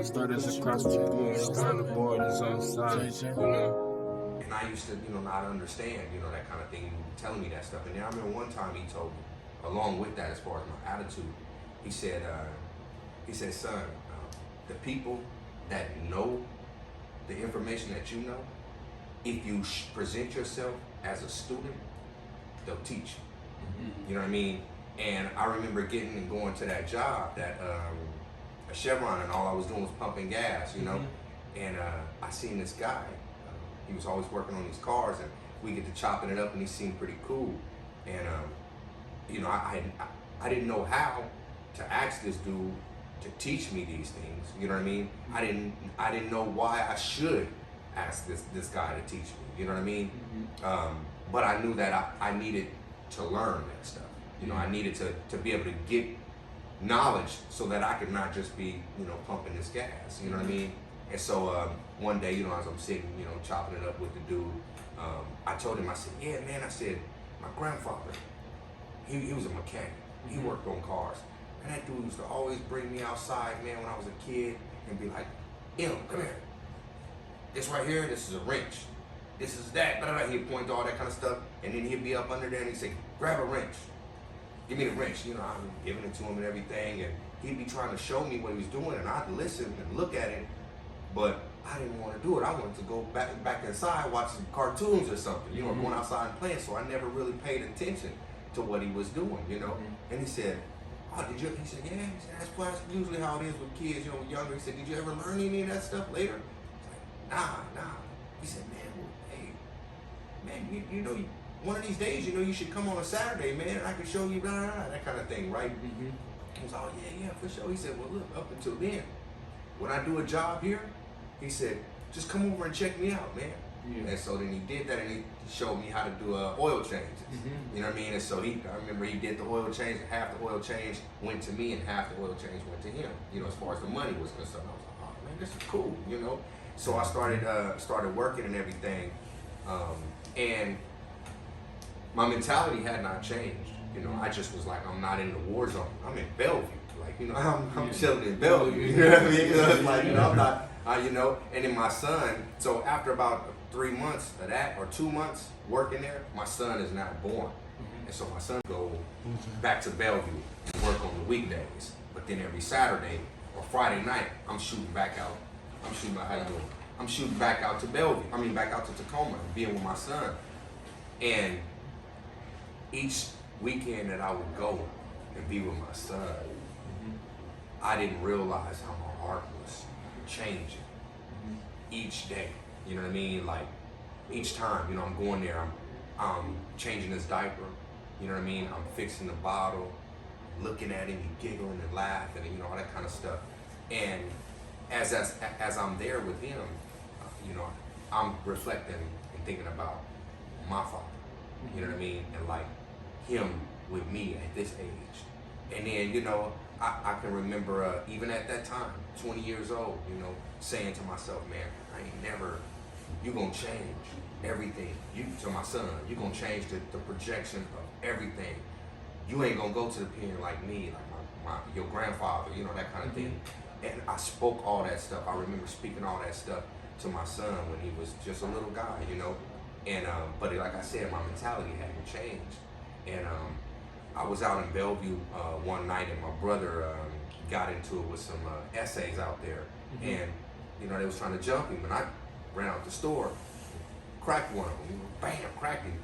Started across the board, on the board is on side, you know. And I used to, not understand, that kind of thing. He would telling me that stuff. And then I remember one time he told me, along with that, as far as my attitude, he said, son, the people that know the information that you know, if you present yourself as a student, they'll teach you. You know what I mean? And I remember getting and going to that job, that a Chevron, and all I was doing was pumping gas, And I seen this guy. He was always working on these cars, and we get to chopping it up, and he seemed pretty cool. And I didn't know how to ask this dude to teach me these things. You know what I mean? I didn't know why I should ask this guy to teach me. You know what I mean? But I knew that I needed to learn that stuff. I needed to be able to get knowledge so that I could not just be, pumping this gas. You know what I mean? And so one day, as I'm sitting, chopping it up with the dude, I told him, I said, yeah, man, I said, my grandfather, he was a mechanic. He worked on cars. And that dude used to always bring me outside, man, when I was a kid, and be like, come here. This right here, this is a wrench. This is that. Blah, blah, blah. He'd point to all that kind of stuff, and then he'd be up under there, and he'd say, grab a wrench. Give me the wrench. I'm giving it to him and everything, and he'd be trying to show me what he was doing, and I'd listen and look at it, but I didn't want to do it. I wanted to go back inside, watch some cartoons or something, going outside and playing, so I never really paid attention to what he was doing, And he said, oh, did you? He said, yeah. He said, that's usually how it is with kids, younger. He said, did you ever learn any of that stuff later? I was like, nah. He said, man, one of these days, you should come on a Saturday, man, and I can show you that kind of thing, right? He was like, oh, yeah, for sure. He said, well, look, up until then, when I do a job here, he said, just come over and check me out, man. Yeah. And so then he did that, and he showed me how to do oil changes. You know what I mean? And so I remember he did the oil change, and half the oil change went to me, and half the oil change went to him. As far as the money was concerned, I was like, oh man, this is cool. So I started working and everything, and my mentality had not changed. I just was like, I'm not in the war zone. I'm in Bellevue. Like, I'm chilling in Bellevue. You know what I mean? It's like, I'm not. And then my son, so after about 3 months of that, or 2 months working there, my son is now born. And so my son go back to Bellevue to work on the weekdays. But then every Saturday or Friday night, I'm shooting back out. I'm shooting back out to Bellevue. Back out to Tacoma and being with my son. And each weekend that I would go and be with my son, I didn't realize how my heart was changing each day. You know what I mean? Like each time, I'm going there, I'm changing his diaper. You know what I mean? I'm fixing the bottle, looking at him, he giggling and laughing, and all that kind of stuff. And as I'm there with him, I'm reflecting and thinking about my father. You know what I mean? And like him with me at this age. And then, I can remember even at that time, 20 years old, saying to myself, man, you gonna change everything. To my son, you gonna change the projection of everything. You ain't gonna go to the pen like me, like your grandfather, that kind of thing. And I spoke all that stuff. I remember speaking all that stuff to my son when he was just a little guy, And but like I said, my mentality hadn't changed. And I was out in Bellevue one night, and my brother got into it with some essays out there, and they was trying to jump him, and I ran out the store, cracked one of them, bam, cracked him.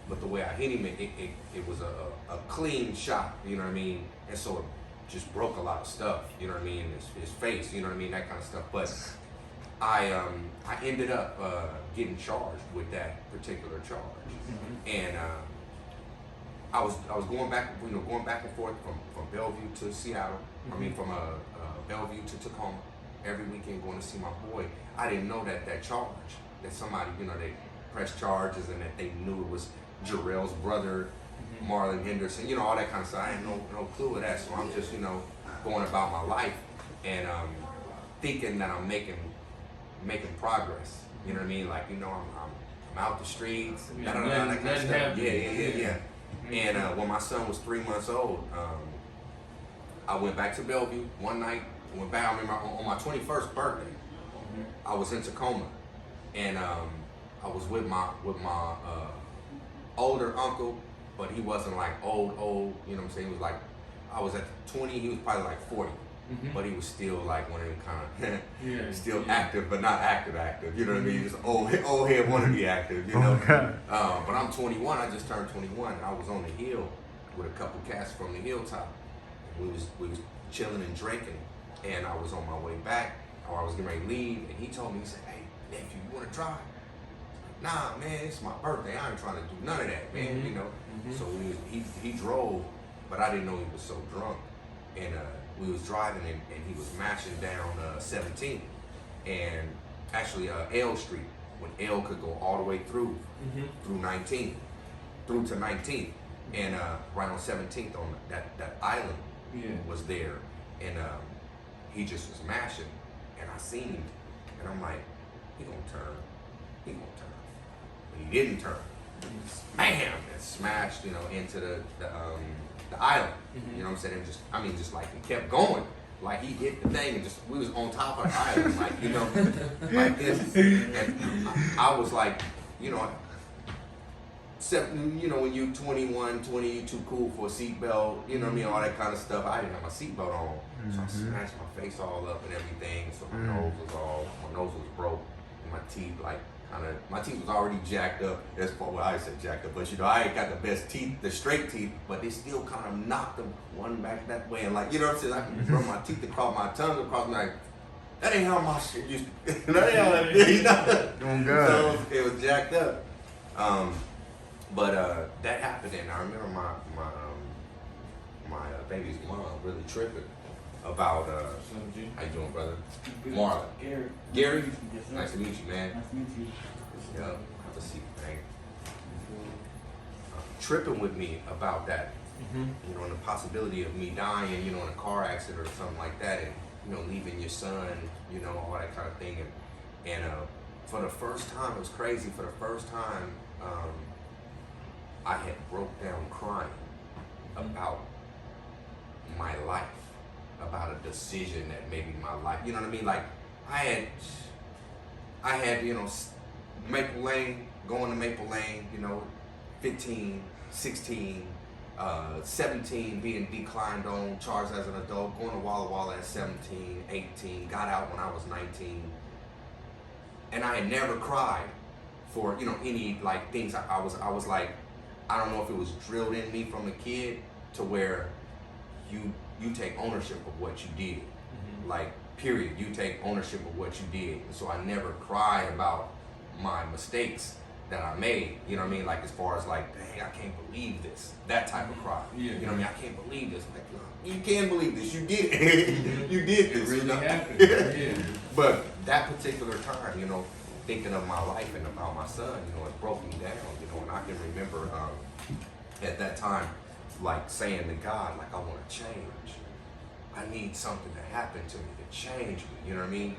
But the way I hit him, it was a clean shot, you know what I mean? And so it just broke a lot of stuff, you know what I mean? His face, you know what I mean? That kind of stuff. But I ended up getting charged with that particular charge, and I was going back and forth from Bellevue to Seattle. From Bellevue to Tacoma every weekend, going to see my boy. I didn't know that charge, that somebody, they pressed charges, and that they knew it was Jarrell's brother, Marlin Henderson, all that kind of stuff. I had no clue of that, so I'm just, going about my life and thinking that I'm making progress. You know what I mean? Like, I'm out the streets, that kind of stuff. Yeah. And when my son was 3 months old, I went back to Bellevue one night. Went back. I remember on my 21st birthday, I was in Tacoma, and I was with my older uncle, but he wasn't like old. You know what I'm saying? He was like, I was at 20. He was probably like 40. But he was still like one of them kind of still active, but not active. You know what I mean? Just old head wanna be active. You know. But I'm 21. I just turned 21, and I was on the hill with a couple cats from the hilltop. We was chilling and drinking, and I was on my way back, or I was getting ready to leave, and he told me, he said, "Hey nephew, you wanna drive?" Nah, man, it's my birthday. I ain't trying to do none of that, man. You know. So he drove, but I didn't know he was so drunk, and we was driving and he was mashing down 17 and actually L Street, when L could go all the way through 19 through to 19, and right on 17th on that island was there, and he just was mashing, and I seen him, and I'm like, he gonna turn, but he didn't turn. Bam! And smashed, you know, into the island. You know what I'm saying? Just like he kept going. Like he hit the thing and we was on top of the island, like, you know, like this. And I was like, you know, when you 21, 20, you too cool for a seatbelt, you know what I mean, all that kind of stuff. I didn't have my seatbelt on. So I smashed my face all up and everything. So my nose was broke, and my teeth my teeth was already jacked up. That's what I said jacked up, but you know, I ain't got the best teeth, the straight teeth, but they still kind of knocked them one back that way, and like, you know what I'm saying, I can run my teeth across my tongue across my, that ain't how my shit used to be. That ain't how that is, you know? Oh God. So it was jacked up. But that happened, and I remember my baby's mom really tripping about how you doing, brother? Marlin. Gary? Nice to meet you, man. Nice to meet you. Yeah, have a seat, man. Tripping with me about that, you know, and the possibility of me dying, you know, in a car accident or something like that, and, you know, leaving your son, you know, all that kind of thing. And for the first time, it was crazy, for the first time, I had broke down crying about my life, about a decision that maybe my life, you know what I mean? Like, I had, you know, Maple Lane, going to Maple Lane, you know, 15, 16, 17, being declined on, charged as an adult, going to Walla Walla at 17, 18, got out when I was 19. And I had never cried for, you know, any, like, things. I was like, I don't know if it was drilled in me from a kid to where you take ownership of what you did. Like, period. You take ownership of what you did. And so I never cried about my mistakes that I made. You know what I mean? Like, as far as like, dang, I can't believe this. That type of cry. You know what I mean? I can't believe this. Like, you can believe this. You did it. You did this. It really you know? happened. But that particular time, you know, thinking of my life and about my son, you know, it broke me down. You know, and I can remember at that time, like, saying to God, like, I want to change. I need something to happen to me to change me. You know what I mean?